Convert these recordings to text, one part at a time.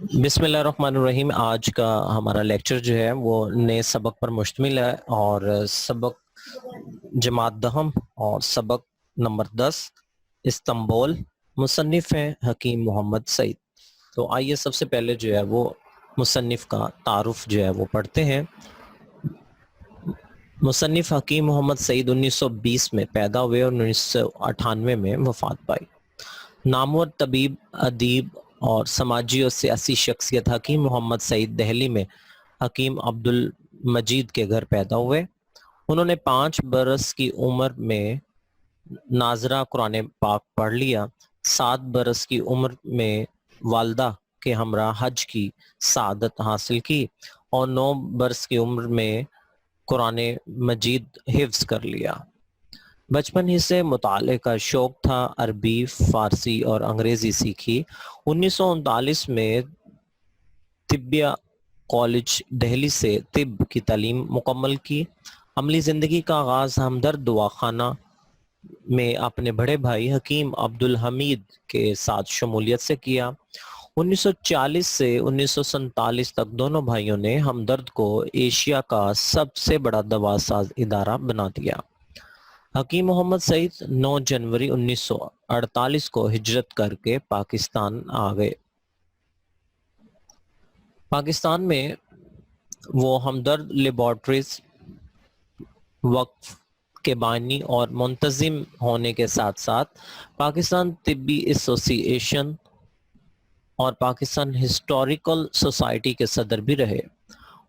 بسم اللہ الرحمن الرحیم۔ آج کا ہمارا لیکچر جو ہے وہ نئے سبق پر مشتمل ہے، اور سبق جماعت دہم اور سبق نمبر 10 استنبول، مصنف ہیں حکیم محمد سعید۔ تو آئیے سب سے پہلے جو ہے وہ مصنف کا تعارف جو ہے وہ پڑھتے ہیں۔ مصنف حکیم محمد سعید 1920 میں پیدا ہوئے اور 1998 میں وفات پائی۔ نامور طبیب، ادیب اور سماجی اور سیاسی شخصیت حکیم محمد سعید دہلی میں حکیم عبد المجید کے گھر پیدا ہوئے۔ انہوں نے 5 برس کی عمر میں ناظرہ قرآن پاک پڑھ لیا۔ 7 برس کی عمر میں والدہ کے ہمراہ حج کی سعادت حاصل کی، اور 9 برس کی عمر میں قرآن مجید حفظ کر لیا۔ بچپن ہی سے مطالعے کا شوق تھا۔ عربی، فارسی اور انگریزی سیکھی۔ 1939 میں طبیہ کالج دہلی سے طب کی تعلیم مکمل کی۔ عملی زندگی کا آغاز ہمدرد دواخانہ میں اپنے بڑے بھائی حکیم عبد الحمید کے ساتھ شمولیت سے کیا۔ 1940 سے 1947 تک دونوں بھائیوں نے ہمدرد کو ایشیا کا سب سے بڑا دوا ساز ادارہ بنا دیا۔ حکیم محمد سعید 9 جنوری 1948 کو ہجرت کر کے پاکستان آ گئے۔ پاکستان میں وہ ہمدرد لیبارٹریز وقف کے بانی اور منتظم ہونے کے ساتھ ساتھ پاکستان طبی ایسوسی ایشن اور پاکستان ہسٹوریکل سوسائٹی کے صدر بھی رہے۔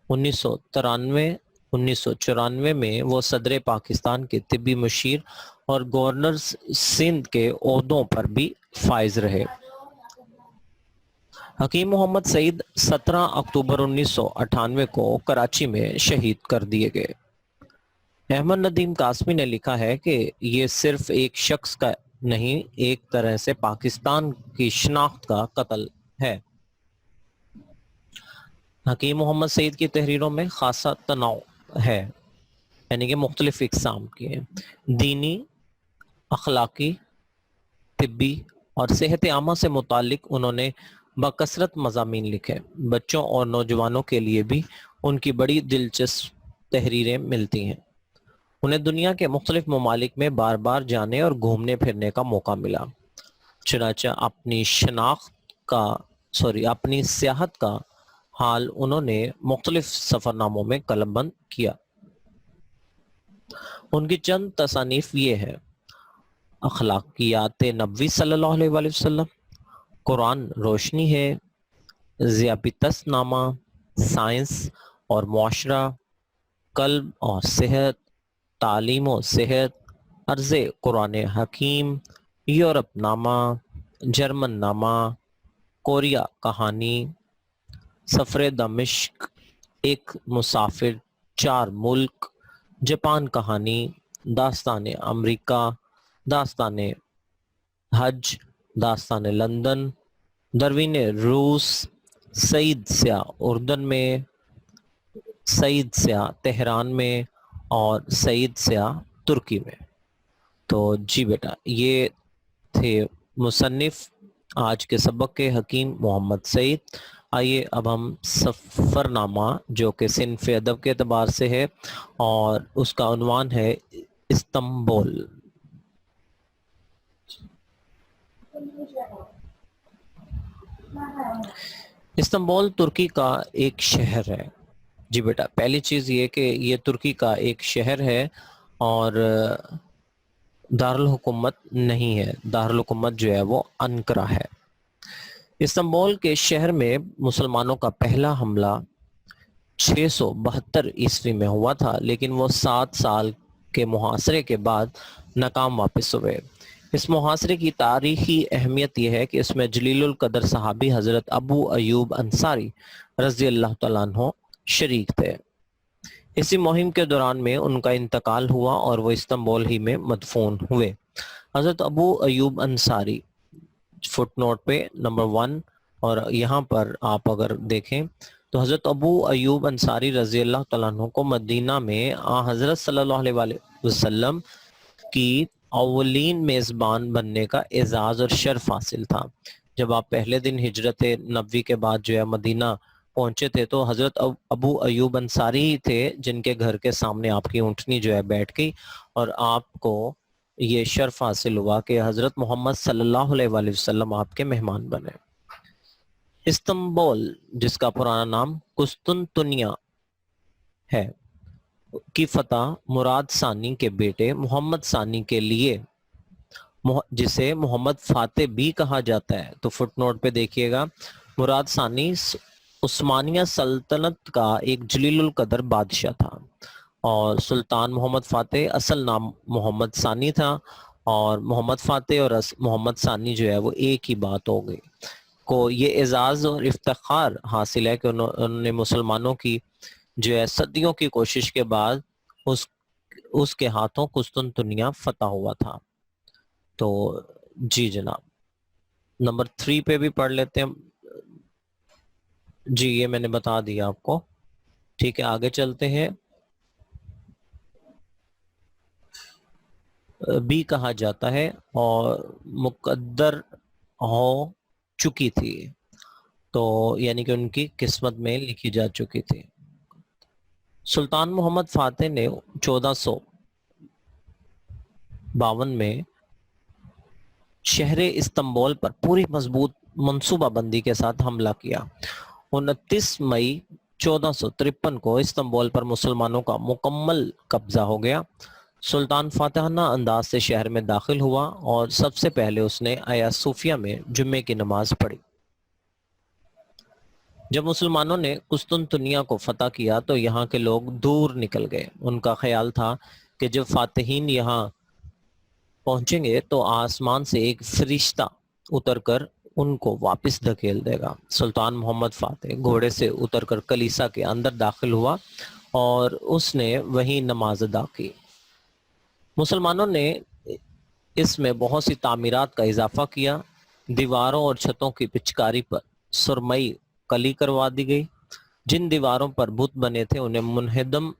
1994 میں وہ صدر پاکستان کے طبی مشیر اور گورنر سندھ کے عہدوں پر بھی فائز رہے۔ حکیم محمد سعید 17 اکتوبر 1998 کو کراچی میں شہید کر دیے گئے۔ احمد ندیم قاسمی نے لکھا ہے کہ یہ صرف ایک شخص کا نہیں، ایک طرح سے پاکستان کی شناخت کا قتل ہے۔ حکیم محمد سعید کی تحریروں میں خاصا تنوع ہے، یعنی کہ مختلف اقسام کی ہیں۔ دینی، اخلاقی، طبی اور صحت عامہ سے متعلق انہوں نے بکثرت مضامین لکھے۔ بچوں اور نوجوانوں کے لیے بھی ان کی بڑی دلچسپ تحریریں ملتی ہیں۔ انہیں دنیا کے مختلف ممالک میں بار بار جانے اور گھومنے پھرنے کا موقع ملا، چنانچہ اپنی سیاحت کا حال انہوں نے مختلف سفرناموں میں قلم بند کیا۔ ان کی چند تصانیف یہ ہے: اخلاقیات نبوی صلی اللہ علیہ وآلہ وسلم، قرآن روشنی ہے، ضیابطس نامہ، سائنس اور معاشرہ، قلب اور صحت، تعلیم و صحت، عرض قرآن حکیم، یورپ نامہ، جرمن نامہ، کوریا کہانی، سفر دمشق، ایک مسافر، 4 ملک، جاپان کہانی، داستان امریکہ، داستان حج، داستان لندن، دروین روس، سعید سیاہ اردن میں، سعید سیاہ تہران میں، اور سعید سیاہ ترکی میں۔ تو جی بیٹا، یہ تھے مصنف آج کے سبق کے حکیم محمد سعید۔ آئیے اب ہم سفر نامہ جو کہ صنف ادب کے اعتبار سے ہے اور اس کا عنوان ہے استنبول۔ استنبول ترکی کا ایک شہر ہے۔ جی بیٹا، پہلی چیز یہ کہ یہ ترکی کا ایک شہر ہے اور دارالحکومت نہیں ہے۔ دارالحکومت جو ہے وہ انقرہ ہے۔ استنبول کے شہر میں مسلمانوں کا پہلا حملہ 672 عیسوی میں ہوا تھا، لیکن وہ 7 سال کے محاصرے کے بعد ناکام واپس ہوئے۔ اس محاصرے کی تاریخی اہمیت یہ ہے کہ اس میں جلیل القدر صحابی حضرت ابو ایوب انصاری رضی اللہ تعالیٰ عنہ شریک تھے۔ اسی مہم کے دوران میں ان کا انتقال ہوا اور وہ استنبول ہی میں مدفون ہوئے۔ حضرت ابو ایوب انصاری فٹ نوٹ پہ نمبر 1، اور یہاں پر آپ اگر دیکھیں تو حضرت ابو ایوب انصاری رضی اللہ تعالیٰ عنہ کو مدینہ میں حضرت صلی اللہ علیہ وآلہ وسلم کی اولین میزبان بننے کا اعزاز اور شرف حاصل تھا۔ جب آپ پہلے دن ہجرت نبوی کے بعد جو ہے مدینہ پہنچے تھے تو حضرت ابو ایوب انصاری ہی تھے جن کے گھر کے سامنے آپ کی اونٹنی جو ہے بیٹھ گئی اور آپ کو یہ شرف حاصل ہوا کہ حضرت محمد صلی اللہ علیہ وآلہ وسلم آپ کے مہمان بنے۔ استنبول، جس کا پرانا نام قسطنطنیہ ہے، کی فتح مراد ثانی کے بیٹے محمد ثانی کے لیے، جسے محمد فاتح بھی کہا جاتا ہے، تو فٹ نوٹ پہ دیکھیے گا، مراد ثانی عثمانیہ سلطنت کا ایک جلیل القدر بادشاہ تھا، اور سلطان محمد فاتح اصل نام محمد ثانی تھا، اور محمد فاتح اور محمد ثانی جو ہے وہ ایک ہی بات ہو گئی۔ کو یہ اعزاز اور افتخار حاصل ہے کہ انہوں نے مسلمانوں کی جو ہے صدیوں کی کوشش کے بعد اس کے ہاتھوں قسطنطنیہ فتح ہوا تھا۔ تو جی جناب، نمبر 3 پہ بھی پڑھ لیتے ہیں۔ جی یہ میں نے بتا دیا آپ کو، ٹھیک ہے، آگے چلتے ہیں۔ بھی کہا جاتا ہے اور مقدر ہو چکی تھی، تو یعنی کہ ان کی قسمت میں لکھی جا چکی تھی۔ سلطان محمد فاتح نے 1452 میں شہر استنبول پر پوری مضبوط منصوبہ بندی کے ساتھ حملہ کیا۔ 29 مئی 1453 کو استنبول پر مسلمانوں کا مکمل قبضہ ہو گیا۔ سلطان فاتحانہ انداز سے شہر میں داخل ہوا اور سب سے پہلے اس نے آیا صوفیہ میں جمعے کی نماز پڑھی۔ جب مسلمانوں نے قسطنطنیہ کو فتح کیا تو یہاں کے لوگ دور نکل گئے۔ ان کا خیال تھا کہ جب فاتحین یہاں پہنچیں گے تو آسمان سے ایک فرشتہ اتر کر ان کو واپس دھکیل دے گا۔ سلطان محمد فاتح گھوڑے سے اتر کر کلیسا کے اندر داخل ہوا اور اس نے وہیں نماز ادا کی۔ مسلمانوں نے اس میں بہت سی تعمیرات کا اضافہ کیا۔ دیواروں اور چھتوں کی پچکاری پر سرمئی کلی کروا دی گئی۔ جن دیواروں پر بت بنے تھے انہیں منہدم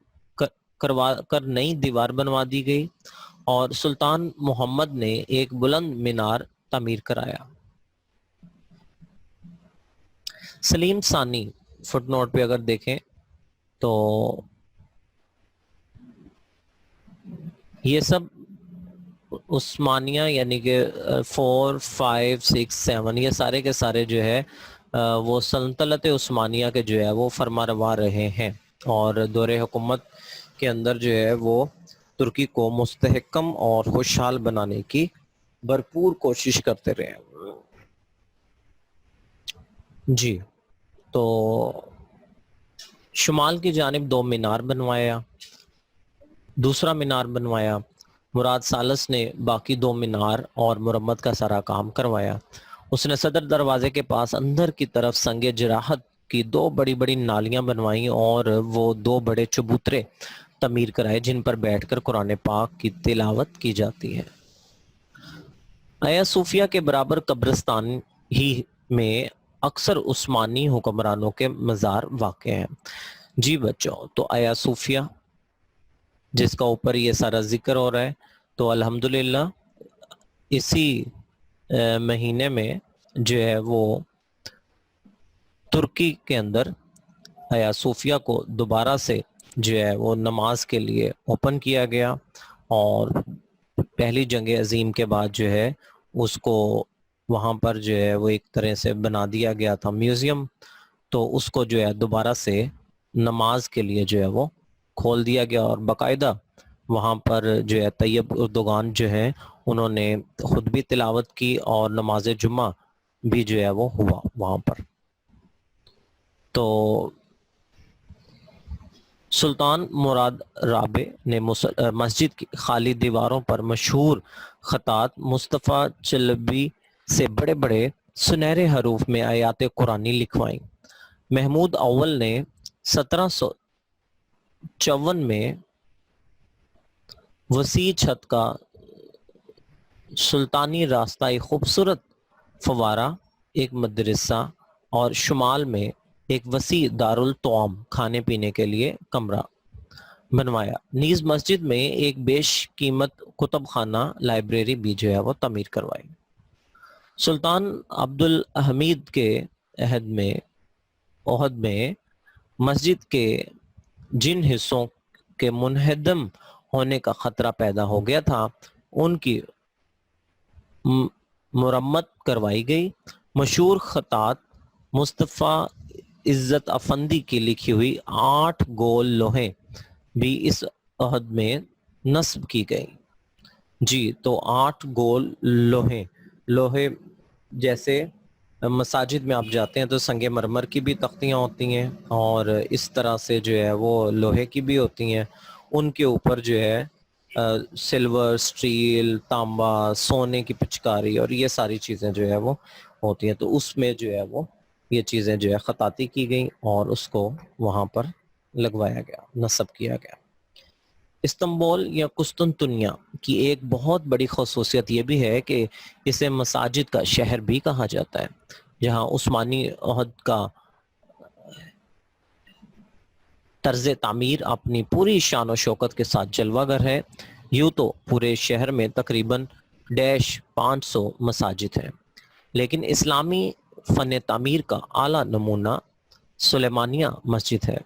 کروا کر نئی دیوار بنوا دی گئی، اور سلطان محمد نے ایک بلند مینار تعمیر کرایا۔ سلیم ثانی فٹ نوٹ پہ اگر دیکھیں تو یہ سب عثمانیہ یعنی کہ 4 5 6 7 یہ سارے کے سارے جو ہے وہ سلطنت عثمانیہ کے جو ہے وہ فرما روا رہے ہیں، اور دور حکومت کے اندر جو ہے وہ ترکی کو مستحکم اور خوشحال بنانے کی بھرپور کوشش کرتے رہے۔ جی تو شمال کی جانب 2 مینار بنوایا، دوسرا مینار بنوایا۔ مراد ثالث نے باقی 2 مینار اور مرمت کا سارا کام کروایا۔ اس نے صدر دروازے کے پاس اندر کی طرف سنگ جراحت کی 2 بڑی بڑی نالیاں بنوائیں اور وہ 2 بڑے چبوترے تعمیر کرائے جن پر بیٹھ کر قرآن پاک کی تلاوت کی جاتی ہے۔ آیا صوفیہ کے برابر قبرستان ہی میں اکثر عثمانی حکمرانوں کے مزار واقع ہیں۔ جی بچوں، تو آیا صوفیہ جس کا اوپر یہ سارا ذکر ہو رہا ہے، تو الحمدللہ اسی مہینے میں جو ہے وہ ترکی کے اندر آیا صوفیہ کو دوبارہ سے جو ہے وہ نماز کے لیے اوپن کیا گیا، اور پہلی جنگ عظیم کے بعد جو ہے اس کو وہاں پر جو ہے وہ ایک طرح سے بنا دیا گیا تھا میوزیم، تو اس کو جو ہے دوبارہ سے نماز کے لیے جو ہے وہ کھول دیا گیا، اور باقاعدہ وہاں پر جو ہے طیب اردوغان جو ہیں انہوں نے خود بھی تلاوت کی اور نماز جمعہ بھی جو ہے وہ ہوا وہاں پر۔ تو سلطان مراد رابع نے مسجد کی خالی دیواروں پر مشہور خطاط مصطفیٰ چلبی سے بڑے بڑے سنہرے حروف میں آیات قرآنی لکھوائیں۔ محمود اول نے 1754 میں وسیع چھت کا سلطانی راستہ ایک خوبصورت فوارہ، ایک مدرسہ اور شمال میں ایک وسیع دارالطعام کھانے پینے کے لیے کمرہ بنوایا۔ نیز مسجد میں ایک بیش قیمت کتب خانہ لائبریری بھی جو ہے وہ تعمیر کروائی۔ سلطان عبد الحمید کے عہد میں مسجد کے جن حصوں کے منہدم ہونے کا خطرہ پیدا ہو گیا تھا ان کی مرمت کروائی گئی۔ مشہور خطاط مصطفیٰ عزت افندی کی لکھی ہوئی 8 گول لوہیں بھی اس عہد میں نصب کی گئی۔ جی تو 8 گول لوہے جیسے مساجد میں آپ جاتے ہیں تو سنگ مرمر کی بھی تختیاں ہوتی ہیں اور اس طرح سے جو ہے وہ لوہے کی بھی ہوتی ہیں، ان کے اوپر جو ہے سلور، سٹیل، تانبا، سونے کی پچکاری اور یہ ساری چیزیں جو ہے وہ ہوتی ہیں، تو اس میں جو ہے وہ یہ چیزیں جو ہے خطاطی کی گئی اور اس کو وہاں پر لگوایا گیا، نصب کیا گیا۔ استنبول یا قسطنطنیہ کی ایک بہت بڑی خصوصیت یہ بھی ہے کہ اسے مساجد کا شہر بھی کہا جاتا ہے، جہاں عثمانی عہد کا طرز تعمیر اپنی پوری شان و شوکت کے ساتھ جلوہ گر ہے۔ یوں تو پورے شہر میں تقریباً 500 مساجد ہیں، لیکن اسلامی فن تعمیر کا اعلیٰ نمونہ سلیمانیہ مسجد ہے۔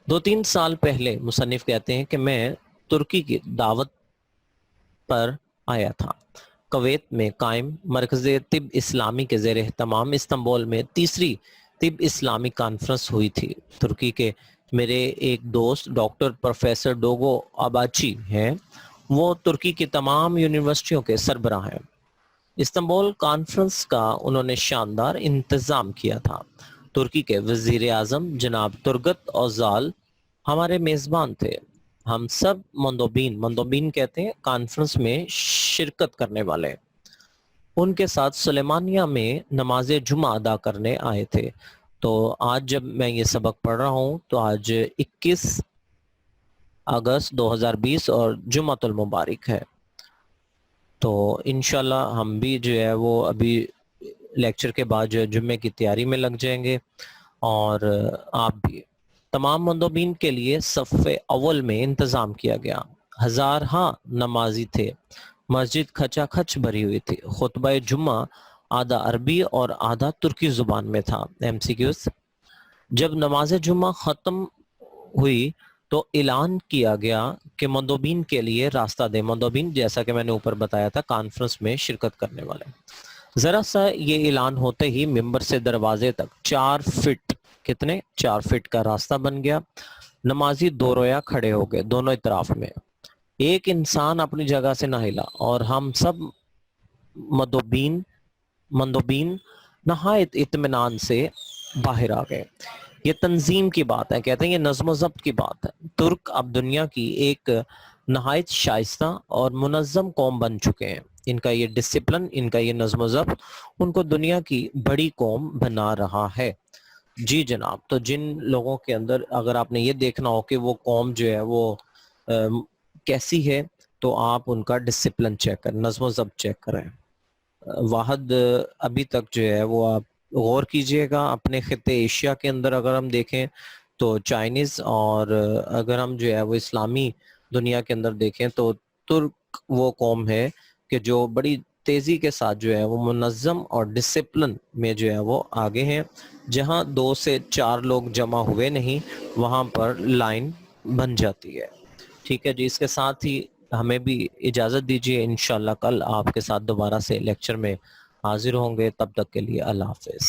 2-3 سال پہلے مصنف کہتے ہیں کہ میں ترکی کی دعوت پر آیا تھا۔ کویت میں قائم مرکز طب اسلامی کے زیر اہتمام استنبول میں 3ری طب اسلامی کانفرنس ہوئی تھی۔ ترکی کے میرے ایک دوست ڈاکٹر پروفیسر ڈوگو آباچی ہیں، وہ ترکی کی تمام یونیورسٹیوں کے سربراہ ہیں۔ استنبول کانفرنس کا انہوں نے شاندار انتظام کیا تھا۔ ترکی کے وزیر اعظم جناب ترگت اوزال ہمارے میزبان تھے۔ ہم سب مندوبین کہتے ہیں کانفرنس میں شرکت کرنے والے، ان کے ساتھ سلیمانیہ میں نماز جمعہ ادا کرنے آئے تھے۔ تو آج جب میں یہ سبق پڑھ رہا ہوں تو آج 21 اگست 2020 اور جمعۃ المبارک ہے، تو انشاءاللہ ہم بھی جو ہے وہ ابھی لیکچر کے بعد جو ہے جمعے کی تیاری میں لگ جائیں گے، اور آپ بھی۔ تمام مندوبین کے لیے صف اول میں انتظام کیا گیا، ہزارہا نمازی تھے، مسجد کھچا کھچ بھری ہوئی تھی۔ خطبہ جمعہ آدھا عربی اور آدھا ترکی زبان میں تھا۔ MCQs: جب نماز جمعہ ختم ہوئی تو اعلان کیا گیا کہ مندوبین کے لیے راستہ دیں۔ مندوبین جیسا کہ میں نے اوپر بتایا تھا کانفرنس میں شرکت کرنے والے۔ ذرا سا یہ اعلان ہوتے ہی ممبر سے دروازے تک 4 فٹ 4 فٹ کا راستہ بن گیا۔ نمازی 2 رویا کھڑے ہو گئے دونوں اطراف میں، ایک انسان اپنی جگہ سے نہ ہلا، اور ہم سب مندوبین نہایت اطمینان سے باہر آ گئے۔ یہ تنظیم کی بات ہے، کہتے ہیں یہ نظم و ضبط کی بات ہے۔ ترک اب دنیا کی ایک نہایت شائستہ اور منظم قوم بن چکے ہیں۔ ان کا یہ ڈسپلن، ان کا یہ نظم و ضبط ان کو دنیا کی بڑی قوم بنا رہا ہے۔ جی جناب، تو جن لوگوں کے اندر اگر آپ نے یہ دیکھنا ہو کہ وہ قوم جو ہے وہ کیسی ہے، تو آپ ان کا ڈسپلن چیک کریں، نظم و ضبط چیک کریں۔ واحد ابھی تک جو ہے وہ آپ غور کیجئے گا، اپنے خطے ایشیا کے اندر اگر ہم دیکھیں تو چائنیز، اور اگر ہم جو ہے وہ اسلامی دنیا کے اندر دیکھیں تو ترک وہ قوم ہے کہ جو بڑی تیزی کے ساتھ جو ہے وہ منظم اور ڈسپلن میں جو ہے وہ آگے ہیں۔ جہاں 2 سے 4 لوگ جمع ہوئے نہیں وہاں پر لائن بن جاتی ہے۔ ٹھیک ہے جی، اس کے ساتھ ہی ہمیں بھی اجازت دیجیے، انشاءاللہ کل آپ کے ساتھ دوبارہ سے لیکچر میں حاضر ہوں گے، تب تک کے لیے اللہ حافظ۔